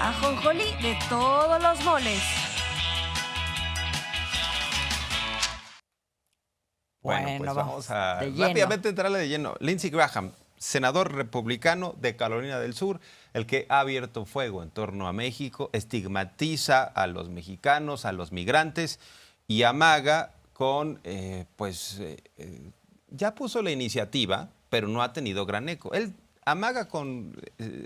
Ajonjolí de todos los moles. Bueno, pues vamos a de lleno. rápidamente entrarle de lleno. Lindsey Graham, senador republicano de Carolina del Sur, el que ha abierto fuego en torno a México, estigmatiza a los mexicanos, a los migrantes y amaga con, ya puso la iniciativa, pero no ha tenido gran eco. Él amaga con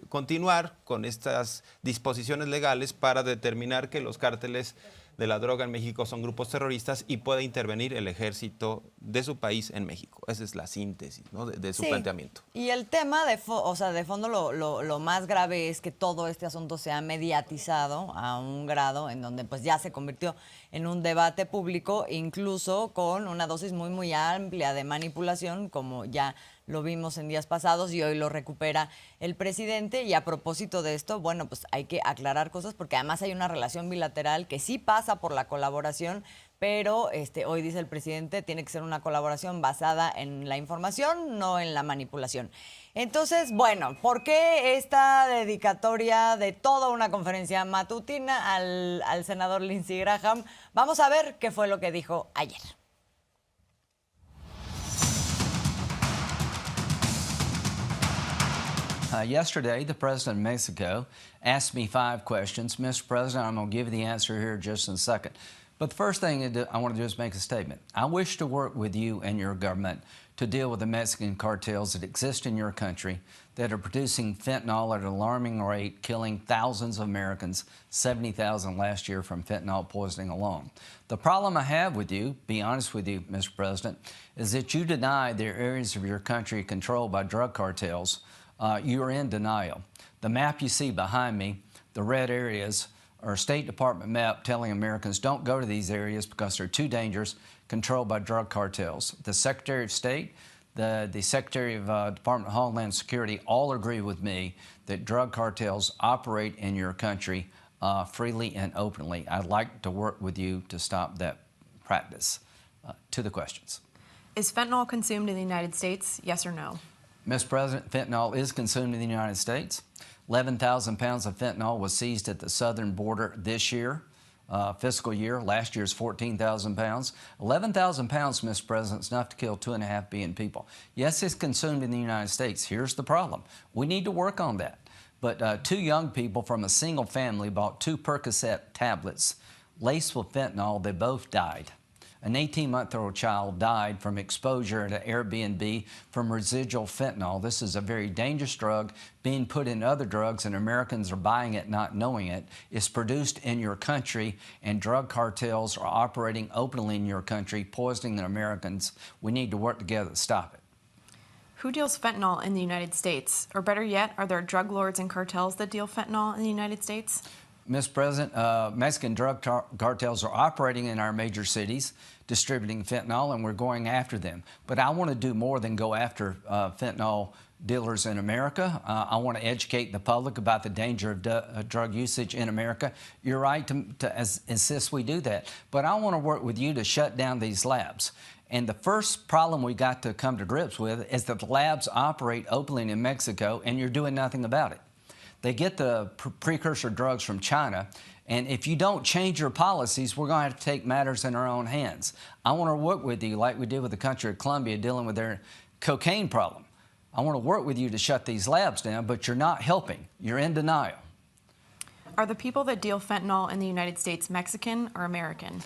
continuar con estas disposiciones legales para determinar que los cárteles de la droga en México son grupos terroristas y puede intervenir el ejército de su país en México. Esa es la síntesis, ¿no?, de su planteamiento. Y el tema de fondo, lo más grave es que todo este asunto se ha mediatizado a un grado en donde pues ya se convirtió en un debate público, incluso con una dosis muy, muy amplia de manipulación, como ya lo vimos en días pasados y hoy lo recupera el presidente. Y a propósito de esto, bueno, pues hay que aclarar cosas porque además hay una relación bilateral que sí pasa por la colaboración, pero hoy dice el presidente tiene que ser una colaboración basada en la información, no en la manipulación. Entonces, bueno, ¿por qué esta dedicatoria de toda una conferencia matutina al senador Lindsey Graham? Vamos a ver qué fue lo que dijo ayer. Yesterday, the president of Mexico asked me 5 questions. Mr. President, I'm going to give you the answer here just in a second. But the first thing I want to do is make a statement. I wish to work with you and your government to deal with the Mexican cartels that exist in your country that are producing fentanyl at an alarming rate, killing thousands of Americans, 70,000 last year from fentanyl poisoning alone. The problem I have with you, be honest with you, Mr. President, is that you deny there are areas of your country controlled by drug cartels. You are in denial. The map you see behind me, the red areas, are a State Department map telling Americans don't go to these areas because they're too dangerous, controlled by drug cartels. The Secretary of State, the Secretary of Department of Homeland Security all agree with me that drug cartels operate in your country freely and openly. I'd like to work with you to stop that practice. To the questions. Is fentanyl consumed in the United States, yes or no? Mr. President, fentanyl is consumed in the United States. 11,000 pounds of fentanyl was seized at the southern border this year, fiscal year. Last year's 14,000 pounds. 11,000 pounds, Mr. President, is enough to kill 2.5 billion people. Yes, it's consumed in the United States. Here's the problem. We need to work on that. But 2 young people from a single family bought 2 Percocet tablets laced with fentanyl. They both died. An 18-month-old child died from exposure at an Airbnb from residual fentanyl. This is a very dangerous drug being put in other drugs, and Americans are buying it not knowing it. It's produced in your country, and drug cartels are operating openly in your country, poisoning the Americans. We need to work together to stop it. Who deals fentanyl in the United States? Or better yet, are there drug lords and cartels that deal fentanyl in the United States? Mr. President, Mexican drug cartels are operating in our major cities, distributing fentanyl, and we're going after them. But I want to do more than go after fentanyl dealers in America. I want to educate the public about the danger of drug usage in America. You're right to insist we do that. But I want to work with you to shut down these labs. And the first problem we got to come to grips with is that the labs operate openly in Mexico, and you're doing nothing about it. They get the precursor drugs from China, and if you don't change your policies, we're going to have to take matters in our own hands. I want to work with you like we did with the country of Colombia dealing with their cocaine problem. I want to work with you to shut these labs down, but you're not helping. You're in denial. Are the people that deal fentanyl in the United States Mexican or American?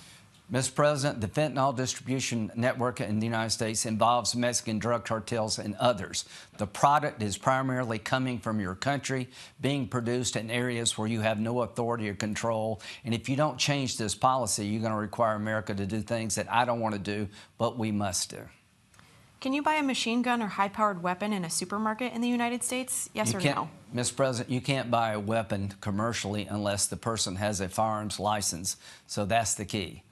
Mr. President, the fentanyl distribution network in the United States involves Mexican drug cartels and others. The product is primarily coming from your country, being produced in areas where you have no authority or control. And if you don't change this policy, you're going to require America to do things that I don't want to do, but we must do. Can you buy a machine gun or high-powered weapon in a supermarket in the United States, yes or no? Mr. President, you can't buy a weapon commercially unless the person has a firearms license, so that's the key.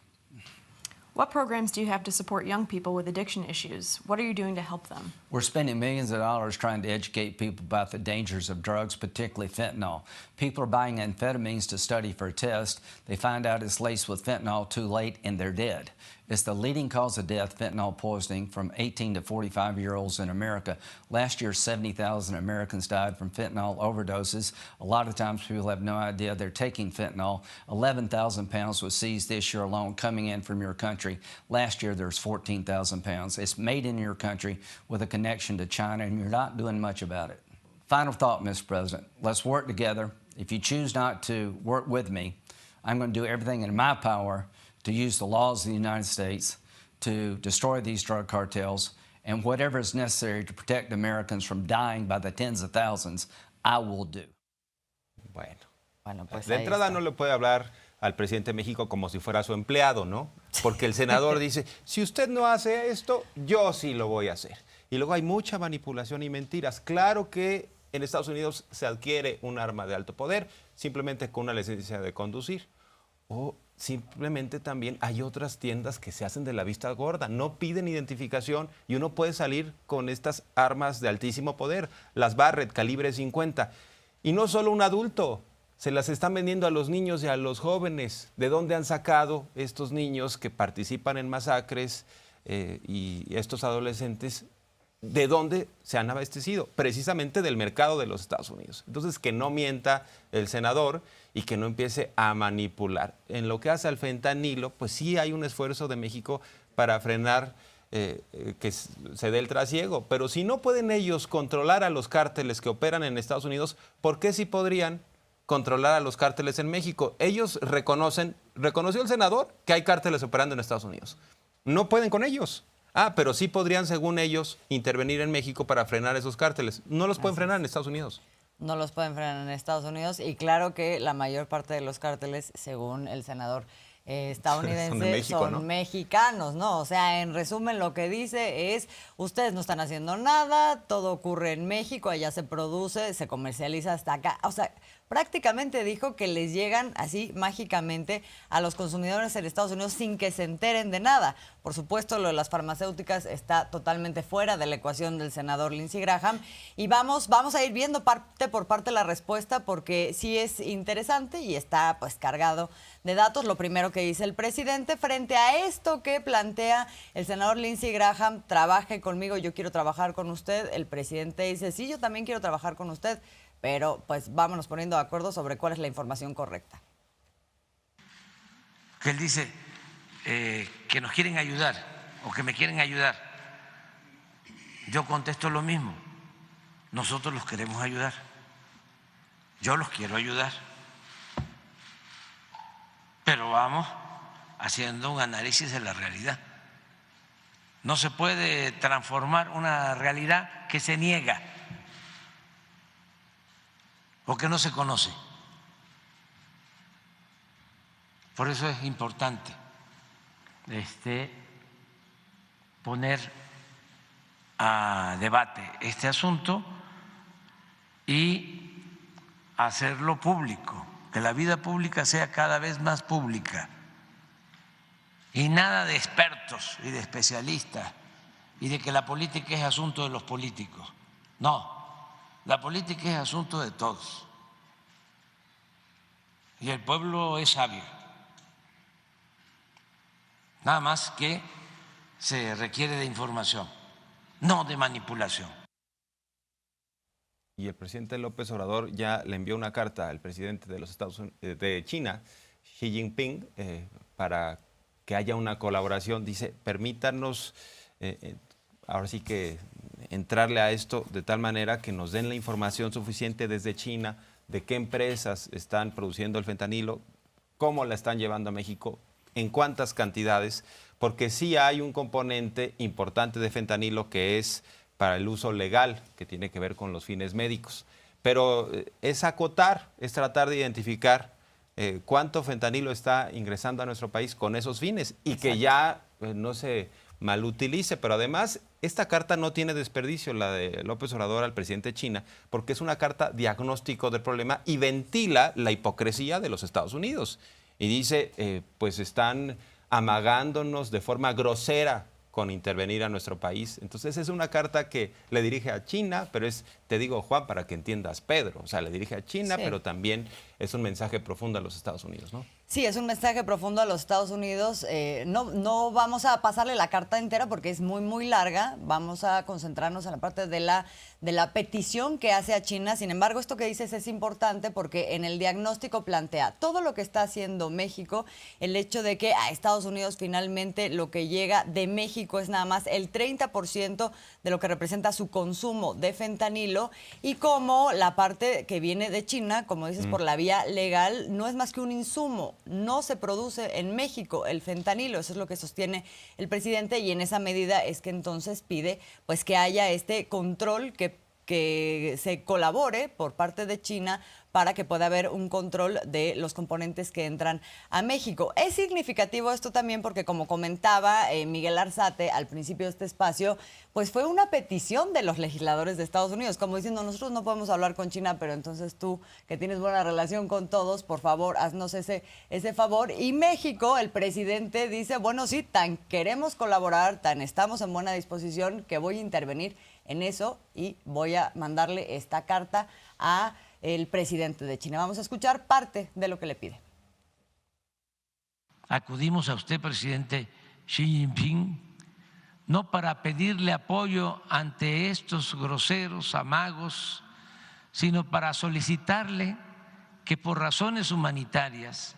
What programs do you have to support young people with addiction issues? What are you doing to help them? We're spending millions of dollars trying to educate people about the dangers of drugs, particularly fentanyl. People are buying amphetamines to study for a test. They find out it's laced with fentanyl too late, and they're dead. It's the leading cause of death, fentanyl poisoning, from 18 to 45-year-olds in America. Last year, 70,000 Americans died from fentanyl overdoses. A lot of times people have no idea they're taking fentanyl. 11,000 pounds was seized this year alone coming in from your country. Last year, there's 14,000 pounds. It's made in your country with a connection to China, and you're not doing much about it. Final thought, Mr. President. Let's work together. If you choose not to work with me, I'm going to do everything in my power to use the laws of the United States to destroy these drug cartels, and whatever is necessary to protect Americans from dying by the tens of thousands, I will do. Bueno, pues de ahí entrada está. no le puede hablar al presidente de México como si fuera su empleado, ¿no? Porque el senador dice, si usted no hace esto, yo sí lo voy a hacer. Y luego hay mucha manipulación y mentiras. Claro que en Estados Unidos se adquiere un arma de alto poder simplemente con una licencia de conducir. O simplemente también hay otras tiendas que se hacen de la vista gorda, no piden identificación y uno puede salir con estas armas de altísimo poder, las Barrett calibre 50. Y no solo un adulto, se las están vendiendo a los niños y a los jóvenes. ¿De dónde han sacado estos niños que participan en masacres y estos adolescentes? ¿De dónde se han abastecido? Precisamente del mercado de los Estados Unidos. Entonces, que no mienta el senador y que no empiece a manipular. En lo que hace al fentanilo, pues sí hay un esfuerzo de México para frenar que se dé el trasiego. Pero si no pueden ellos controlar a los cárteles que operan en Estados Unidos, ¿por qué sí podrían controlar a los cárteles en México? Ellos reconoció el senador que hay cárteles operando en Estados Unidos. No pueden con ellos. Pero sí podrían, según ellos, intervenir en México para frenar esos cárteles. No los pueden frenar en Estados Unidos. No los pueden frenar en Estados Unidos, y claro que la mayor parte de los cárteles, según el senador estadounidense, Son de México, son ¿no? mexicanos, ¿no? O sea, en resumen, lo que dice es, ustedes no están haciendo nada, todo ocurre en México, allá se produce, se comercializa hasta acá. O sea, prácticamente dijo que les llegan así mágicamente a los consumidores en Estados Unidos sin que se enteren de nada. Por supuesto, lo de las farmacéuticas está totalmente fuera de la ecuación del senador Lindsey Graham. Y vamos a ir viendo parte por parte la respuesta, porque sí es interesante y está pues cargado de datos. Lo primero que dice el presidente frente a esto que plantea el senador Lindsey Graham: trabaje conmigo, yo quiero trabajar con usted. El presidente dice, sí, yo también quiero trabajar con usted, pero pues vámonos poniendo de acuerdo sobre cuál es la información correcta. Que él dice que nos quieren ayudar o que me quieren ayudar. Yo contesto lo mismo. Nosotros los queremos ayudar. Yo los quiero ayudar. Pero vamos haciendo un análisis de la realidad. No se puede transformar una realidad que se niega o que no se conoce. Por eso es importante poner a debate este asunto y hacerlo público, que la vida pública sea cada vez más pública, y nada de expertos y de especialistas y de que la política es asunto de los políticos. No, la política es asunto de todos y el pueblo es sabio. Nada más que se requiere de información, no de manipulación. Y el presidente López Obrador ya le envió una carta al presidente de los de China, Xi Jinping, para que haya una colaboración. Dice, permítanos ahora sí que entrarle a esto de tal manera que nos den la información suficiente desde China de qué empresas están produciendo el fentanilo, cómo la están llevando a México, en cuántas cantidades, porque sí hay un componente importante de fentanilo que es para el uso legal, que tiene que ver con los fines médicos. Pero es acotar, es tratar de identificar cuánto fentanilo está ingresando a nuestro país con esos fines y que ya no se malutilice. Pero además, esta carta no tiene desperdicio, la de López Obrador al presidente de China, porque es una carta diagnóstico del problema y ventila la hipocresía de los Estados Unidos. Y dice, pues están amagándonos de forma grosera con intervenir a nuestro país. Entonces es una carta que le dirige a China, pero es, te digo, Juan, para que entiendas, Pedro, o sea, le dirige a China, Sí. pero también es un mensaje profundo a los Estados Unidos, ¿no? Sí, es un mensaje profundo a los Estados Unidos. No vamos a pasarle la carta entera porque es muy, muy larga. Vamos a concentrarnos en la parte de la petición que hace a China. Sin embargo, esto que dices es importante porque en el diagnóstico plantea todo lo que está haciendo México, el hecho de que a Estados Unidos finalmente lo que llega de México es nada más el 30% de lo que representa su consumo de fentanilo, y como la parte que viene de China, como dices, por la vía legal, no es más que un insumo. No se produce en México el fentanilo, eso es lo que sostiene el presidente, y en esa medida es que entonces pide pues que haya este control, que se colabore por parte de China para que pueda haber un control de los componentes que entran a México. Es significativo esto también porque, como comentaba Miguel Arzate al principio de este espacio, pues fue una petición de los legisladores de Estados Unidos, como diciendo, nosotros no podemos hablar con China, pero entonces tú, que tienes buena relación con todos, por favor, haznos ese favor. Y México, el presidente dice, bueno, sí, tan queremos colaborar, tan estamos en buena disposición, que voy a intervenir en eso y voy a mandarle esta carta a el presidente de China. Vamos a escuchar parte de lo que le pide. Acudimos a usted, presidente Xi Jinping, no para pedirle apoyo ante estos groseros amagos, sino para solicitarle que por razones humanitarias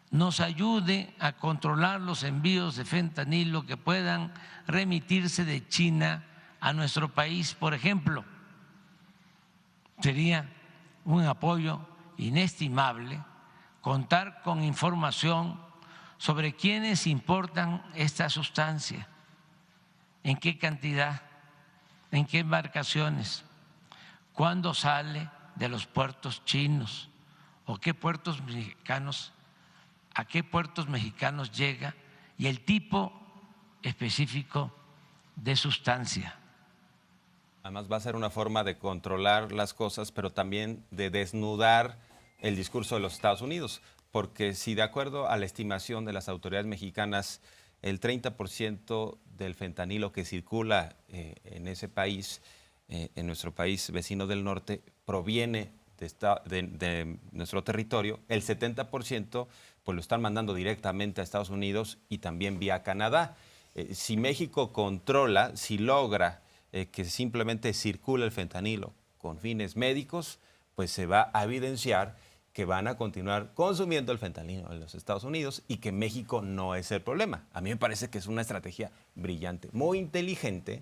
nos ayude a controlar los envíos de fentanilo que puedan remitirse de China a nuestro país. Por ejemplo, sería un apoyo inestimable contar con información sobre quiénes importan esta sustancia, en qué cantidad, en qué embarcaciones, cuándo sale de los puertos chinos o qué puertos mexicanos, a qué puertos mexicanos llega y el tipo específico de sustancia. Además va a ser una forma de controlar las cosas, pero también de desnudar el discurso de los Estados Unidos, porque si de acuerdo a la estimación de las autoridades mexicanas, el 30% del fentanilo que circula en ese país, en nuestro país vecino del norte, proviene de nuestro territorio, el 70% pues lo están mandando directamente a Estados Unidos y también vía Canadá. Si México controla, si logra que simplemente circula el fentanilo con fines médicos, pues se va a evidenciar que van a continuar consumiendo el fentanilo en los Estados Unidos y que México no es el problema. A mí me parece que es una estrategia brillante, muy inteligente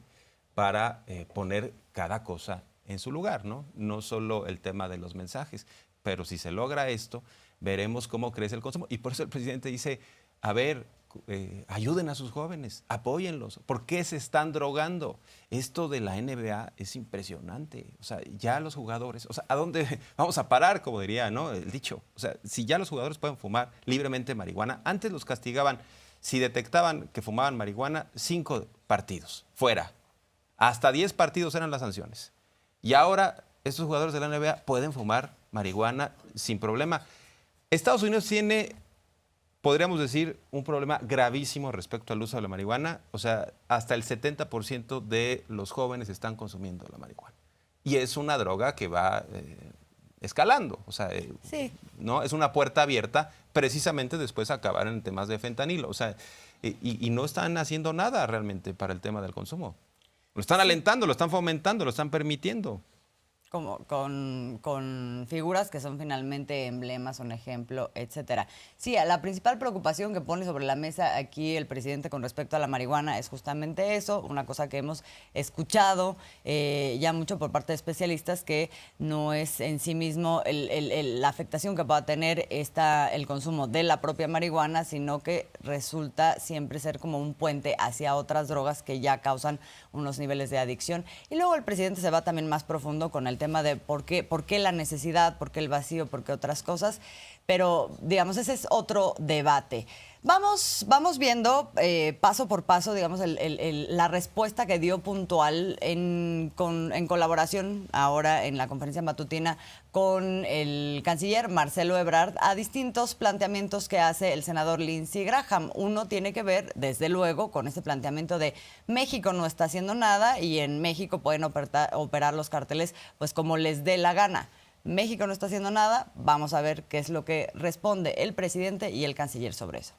para poner cada cosa en su lugar, ¿no? No solo el tema de los mensajes, pero si se logra esto, veremos cómo crece el consumo. Y por eso el presidente dice, a ver, ayuden a sus jóvenes, apóyenlos. ¿Por qué se están drogando? Esto de la NBA es impresionante. O sea, ya los jugadores, o sea, ¿a dónde vamos a parar? Como diría, ¿no?, el dicho. O sea, si ya los jugadores pueden fumar libremente marihuana, antes los castigaban, si detectaban que fumaban marihuana, 5 partidos, fuera. Hasta 10 partidos eran las sanciones. Y ahora estos jugadores de la NBA pueden fumar marihuana sin problema. Estados Unidos tiene, podríamos decir, un problema gravísimo respecto al uso de la marihuana. O sea, hasta el 70% de los jóvenes están consumiendo la marihuana. Y es una droga que va escalando. O sea, sí, ¿no? Es una puerta abierta precisamente después a acabar en temas de fentanilo. O sea, y no están haciendo nada realmente para el tema del consumo. Lo están alentando, lo están fomentando, lo están permitiendo. Como con figuras que son finalmente emblemas, un ejemplo, etcétera. Sí, la principal preocupación que pone sobre la mesa aquí el presidente con respecto a la marihuana es justamente eso, una cosa que hemos escuchado ya mucho por parte de especialistas, que no es en sí mismo la afectación que pueda tener el consumo de la propia marihuana, sino que resulta siempre ser como un puente hacia otras drogas que ya causan unos niveles de adicción. Y luego el presidente se va también más profundo con el tema de por qué la necesidad, por qué el vacío, por qué otras cosas. Pero, digamos, ese es otro debate. Vamos viendo paso por paso, digamos, la respuesta que dio puntual en colaboración ahora en la conferencia matutina con el canciller Marcelo Ebrard a distintos planteamientos que hace el senador Lindsey Graham. Uno tiene que ver, desde luego, con este planteamiento de México no está haciendo nada y en México pueden operar los cárteles pues como les dé la gana. México no está haciendo nada. Vamos a ver qué es lo que responde el presidente y el canciller sobre eso.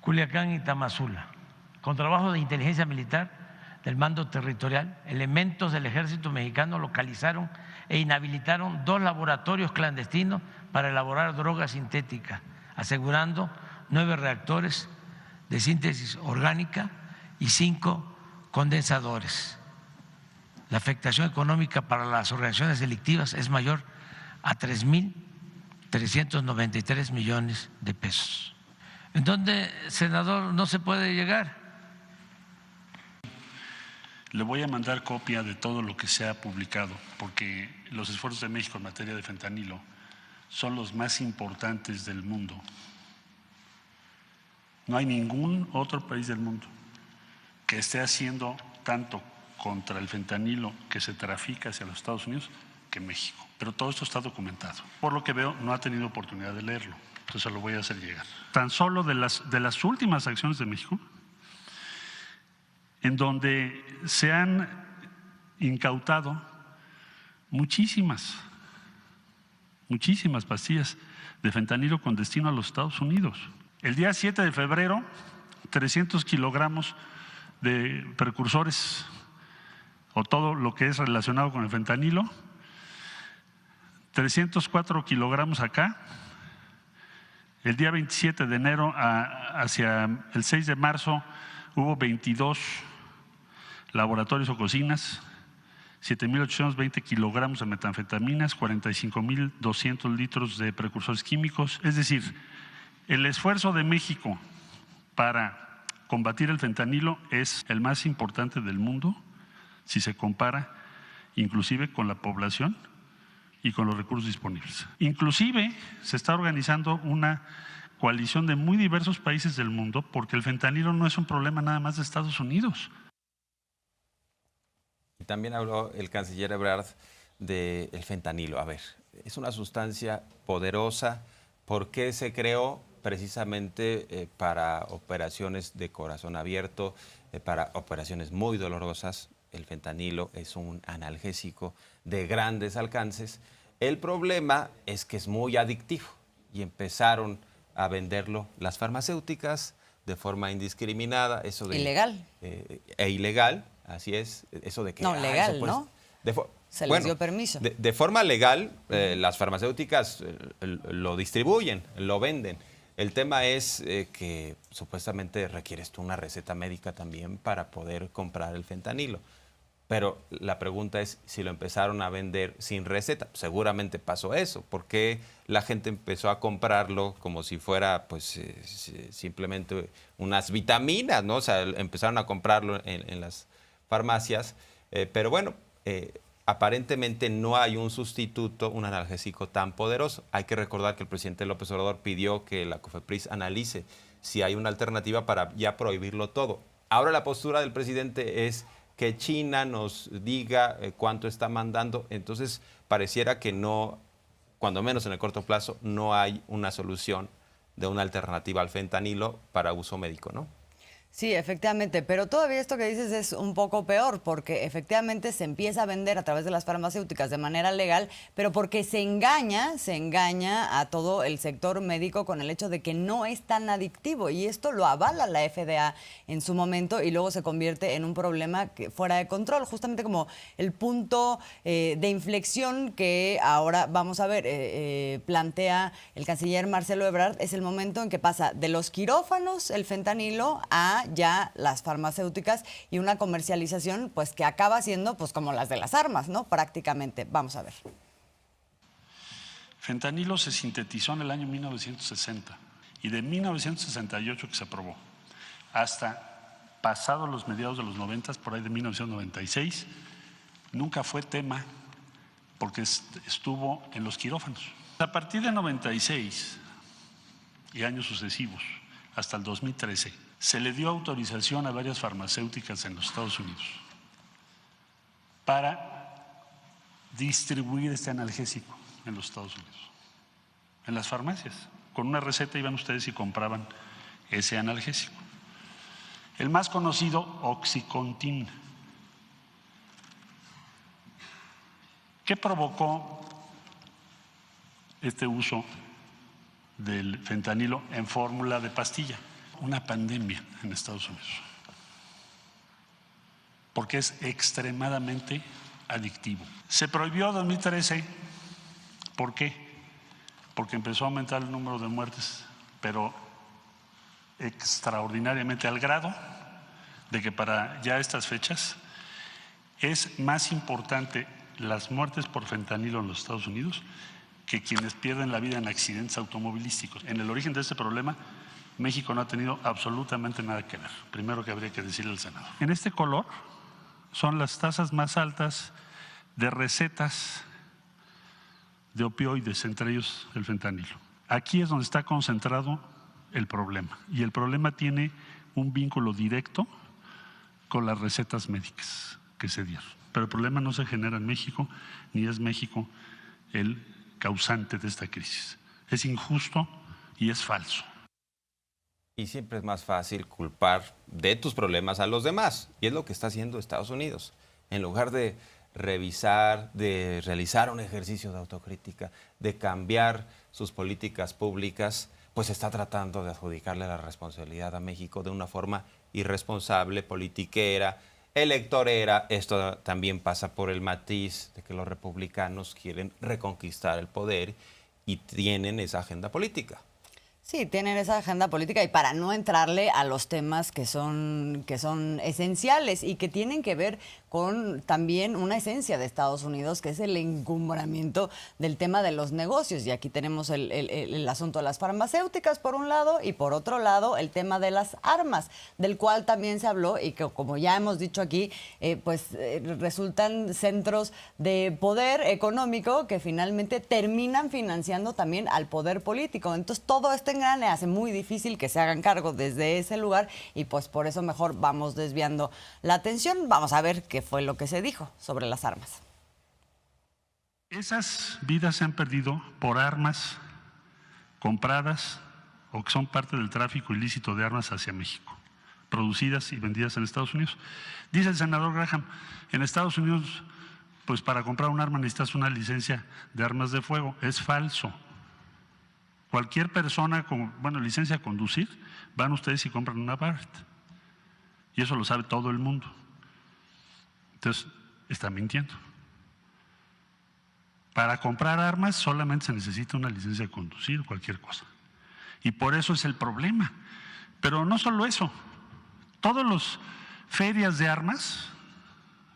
Culiacán y Tamazula, con trabajo de inteligencia militar del mando territorial, elementos del ejército mexicano localizaron e inhabilitaron 2 laboratorios clandestinos para elaborar drogas sintéticas, asegurando 9 reactores de síntesis orgánica y 5 condensadores. La afectación económica para las organizaciones delictivas es mayor a 3.393 millones de pesos. ¿En dónde, senador, no se puede llegar? Le voy a mandar copia de todo lo que se ha publicado, porque los esfuerzos de México en materia de fentanilo son los más importantes del mundo. No hay ningún otro país del mundo que esté haciendo tanto contra el fentanilo que se trafica hacia los Estados Unidos que México. Pero todo esto está documentado. Por lo que veo, no ha tenido oportunidad de leerlo. Entonces se lo voy a hacer llegar. Tan solo de las últimas acciones de México, en donde se han incautado muchísimas pastillas de fentanilo con destino a los Estados Unidos. El día 7 de febrero, 300 kilogramos de precursores o todo lo que es relacionado con el fentanilo, 304 kilogramos acá. El día 27 de enero hacia el 6 de marzo hubo 22 laboratorios o cocinas, 7.820 kilogramos de metanfetaminas, 45.200 litros de precursores químicos. Es decir, el esfuerzo de México para combatir el fentanilo es el más importante del mundo si se compara inclusive con la población y con los recursos disponibles. Inclusive se está organizando una coalición de muy diversos países del mundo porque el fentanilo no es un problema nada más de Estados Unidos. También habló el canciller Ebrard del fentanilo. A ver, es una sustancia poderosa. ¿Por qué se creó? Precisamente para operaciones de corazón abierto, para operaciones muy dolorosas. El fentanilo es un analgésico de grandes alcances. El problema es que es muy adictivo y empezaron a venderlo las farmacéuticas de forma indiscriminada. Eso de, ilegal. Ilegal, así es. Eso de que... No, legal, ¿no? Se les dio permiso. De forma legal, las farmacéuticas lo distribuyen, lo venden. El tema es que supuestamente requieres tú una receta médica también para poder comprar el fentanilo. Pero la pregunta es si lo empezaron a vender sin receta. Seguramente pasó eso. ¿Por qué la gente empezó a comprarlo como si fuera pues simplemente unas vitaminas, ¿no? O sea, empezaron a comprarlo en las farmacias. Pero bueno, aparentemente no hay un sustituto, un analgésico tan poderoso. Hay que recordar que el presidente López Obrador pidió que la COFEPRIS analice si hay una alternativa para ya prohibirlo todo. Ahora la postura del presidente es que China nos diga cuánto está mandando. Entonces pareciera que no, cuando menos en el corto plazo, no hay una solución de una alternativa al fentanilo para uso médico, ¿no? Sí, efectivamente, pero todavía esto que dices es un poco peor porque efectivamente se empieza a vender a través de las farmacéuticas de manera legal, pero porque se engaña a todo el sector médico con el hecho de que no es tan adictivo y esto lo avala la FDA en su momento y luego se convierte en un problema fuera de control, justamente como el punto de inflexión que ahora vamos a ver, plantea el canciller Marcelo Ebrard, es el momento en que pasa de los quirófanos, el fentanilo, a ya las farmacéuticas y una comercialización pues que acaba siendo pues como las de las armas, ¿no? Prácticamente. Vamos a ver. Fentanilo se sintetizó en el año 1960 y de 1968 que se aprobó hasta pasados los mediados de los 90, por ahí de 1996, nunca fue tema porque estuvo en los quirófanos. A partir de 96 y años sucesivos, hasta el 2013, se le dio autorización a varias farmacéuticas en los Estados Unidos para distribuir este analgésico en los Estados Unidos, en las farmacias. Con una receta iban ustedes y compraban ese analgésico. El más conocido, Oxycontin, ¿Qué provocó este uso del fentanilo en fórmula de pastilla? Una pandemia en Estados Unidos. Porque es extremadamente adictivo. Se prohibió en 2013. ¿Por qué? Porque empezó a aumentar el número de muertes, pero extraordinariamente, al grado de que para ya estas fechas es más importante las muertes por fentanilo en los Estados Unidos que quienes pierden la vida en accidentes automovilísticos. En el origen de este problema, México no ha tenido absolutamente nada que ver. Primero que habría que decirle al Senado. En este color son las tasas más altas de recetas de opioides, entre ellos el fentanilo. Aquí es donde está concentrado el problema. Y el problema tiene un vínculo directo con las recetas médicas que se dieron. Pero el problema no se genera en México, ni es México el causante de esta crisis. Es injusto y es falso. Y siempre es más fácil culpar de tus problemas a los demás. Y es lo que está haciendo Estados Unidos. En lugar de revisar, de realizar un ejercicio de autocrítica, de cambiar sus políticas públicas, pues está tratando de adjudicarle la responsabilidad a México de una forma irresponsable, politiquera, electorera. Esto también pasa por el matiz de que los republicanos quieren reconquistar el poder y tienen esa agenda política. Sí, tienen esa agenda política y para no entrarle a los temas que son esenciales y que tienen que ver con también una esencia de Estados Unidos, que es el encumbramiento del tema de los negocios. Y aquí tenemos el asunto de las farmacéuticas por un lado y por otro lado el tema de las armas, del cual también se habló y que, como ya hemos dicho aquí, resultan centros de poder económico que finalmente terminan financiando también al poder político. Entonces todo este engrane hace muy difícil que se hagan cargo desde ese lugar y pues por eso mejor vamos desviando la atención. Vamos a ver qué fue lo que se dijo sobre las armas. Esas vidas se han perdido por armas compradas o que son parte del tráfico ilícito de armas hacia México, producidas y vendidas en Estados Unidos. Dice el senador Graham, en Estados Unidos, pues para comprar un arma necesitas una licencia de armas de fuego. Es falso. Cualquier persona con, licencia a conducir, van ustedes y compran una Barrett. Y eso lo sabe todo el mundo. Entonces, está mintiendo. Para comprar armas solamente se necesita una licencia de conducir, cualquier cosa. Y por eso es el problema. Pero no solo eso. Todas las ferias de armas,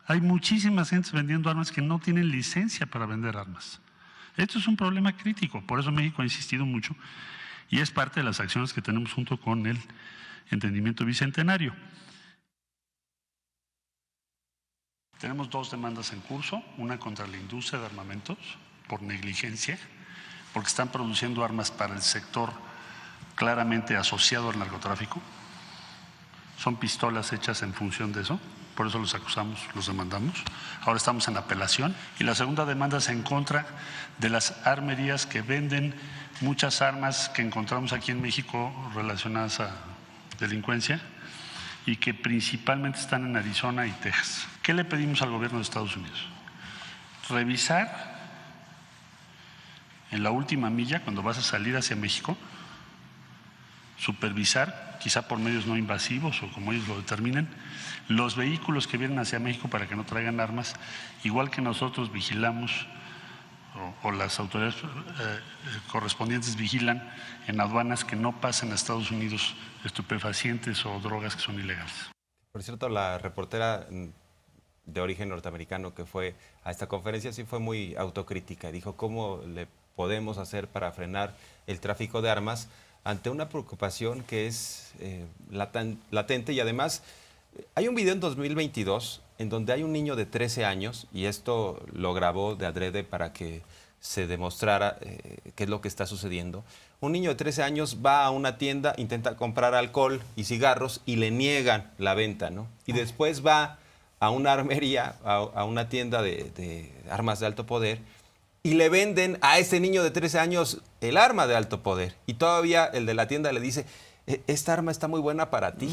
hay muchísimas gentes vendiendo armas que no tienen licencia para vender armas. Esto es un problema crítico. Por eso México ha insistido mucho y es parte de las acciones que tenemos junto con el entendimiento bicentenario. Tenemos dos demandas en curso, una contra la industria de armamentos por negligencia, porque están produciendo armas para el sector claramente asociado al narcotráfico. Son pistolas hechas en función de eso, por eso los acusamos, los demandamos. Ahora estamos en apelación. Y la segunda demanda es en contra de las armerías que venden muchas armas que encontramos aquí en México relacionadas a delincuencia y que principalmente están en Arizona y Texas. ¿Qué le pedimos al gobierno de Estados Unidos? Revisar en la última milla, cuando vas a salir hacia México, supervisar, quizá por medios no invasivos o como ellos lo determinen, los vehículos que vienen hacia México para que no traigan armas, igual que nosotros vigilamos o las autoridades correspondientes vigilan en aduanas que no pasen a Estados Unidos estupefacientes o drogas que son ilegales. Por cierto, la reportera de origen norteamericano que fue a esta conferencia sí fue muy autocrítica. Dijo cómo le podemos hacer para frenar el tráfico de armas ante una preocupación que es latente y además hay un video en 2022 en donde hay un niño de 13 años y esto lo grabó de adrede para que se demostrara qué es lo que está sucediendo. Un niño de 13 años va a una tienda, intenta comprar alcohol y cigarros y le niegan la venta, ¿no? Y después va a una armería, a una tienda de armas de alto poder y le venden a ese niño de 13 años el arma de alto poder. Y todavía el de la tienda le dice, esta arma está muy buena para ti.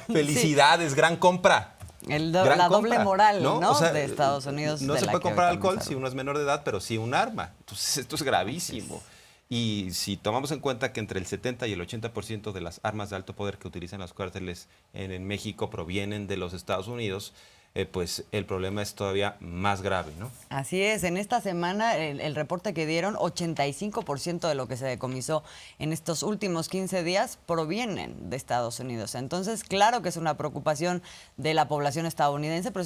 Felicidades, sí. Gran compra. Gran la doble compra, moral, ¿no? O sea, de Estados Unidos. No de se la puede que comprar ahorita alcohol vamos a si uno es menor de edad, pero sí un arma. Entonces esto es gravísimo. Y si tomamos en cuenta que entre el 70 y el 80% de las armas de alto poder que utilizan los cárteles en México provienen de los Estados Unidos, pues el problema es todavía más grave, ¿no? Así es, en esta semana el reporte que dieron, 85% de lo que se decomisó en estos últimos 15 días provienen de Estados Unidos. Entonces, claro que es una preocupación de la población estadounidense, pero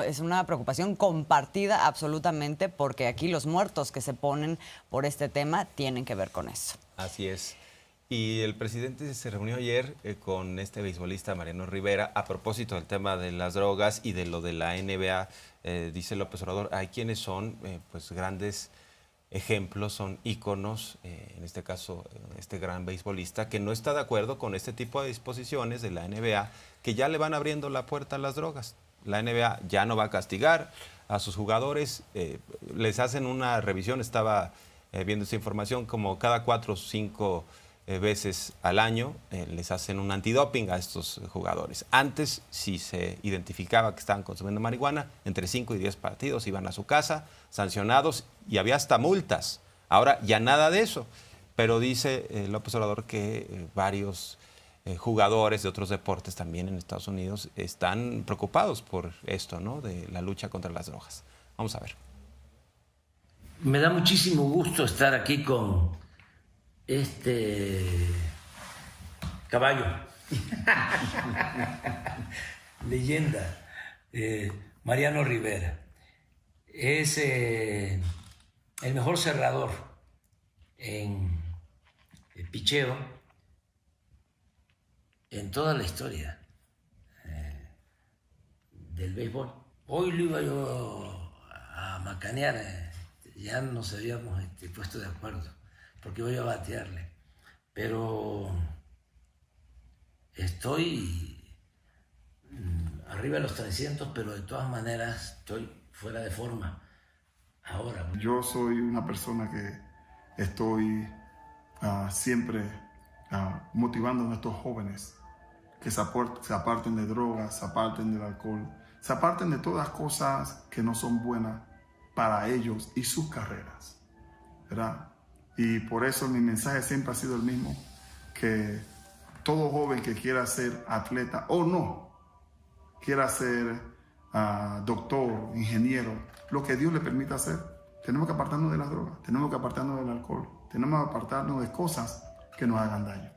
es una preocupación compartida absolutamente, porque aquí los muertos que se ponen por este tema tienen que ver con eso. Así es. Y el presidente se reunió ayer con este beisbolista Mariano Rivera a propósito del tema de las drogas y de lo de la NBA. Dice López Obrador, hay quienes son pues grandes ejemplos, son íconos, en este caso este gran beisbolista, que no está de acuerdo con este tipo de disposiciones de la NBA, que ya le van abriendo la puerta a las drogas. La NBA ya no va a castigar a sus jugadores, les hacen una revisión, estaba viendo esta información, como cada 4 o 5 veces al año les hacen un antidoping a estos jugadores. Antes, si se identificaba que estaban consumiendo marihuana, entre 5 y 10 partidos iban a su casa, sancionados, y había hasta multas. Ahora ya nada de eso. Pero dice López Obrador que varios jugadores de otros deportes también en Estados Unidos están preocupados por esto, ¿no? De la lucha contra las drogas. Vamos a ver. Me da muchísimo gusto estar aquí con este caballo, leyenda, Mariano Rivera. Es el mejor cerrador en el picheo en toda la historia del béisbol. Hoy lo iba yo a macanear, ya nos habíamos puesto de acuerdo, porque voy a batearle, pero estoy arriba de los 300, pero de todas maneras estoy fuera de forma ahora. Yo soy una persona que estoy siempre motivando a nuestros jóvenes que se aparten de drogas, se aparten del alcohol, se aparten de todas las cosas que no son buenas para ellos y sus carreras, ¿verdad? Y por eso mi mensaje siempre ha sido el mismo, que todo joven que quiera ser atleta o no, quiera ser doctor, ingeniero, lo que Dios le permita hacer, tenemos que apartarnos de las drogas, tenemos que apartarnos del alcohol, tenemos que apartarnos de cosas que nos hagan daño.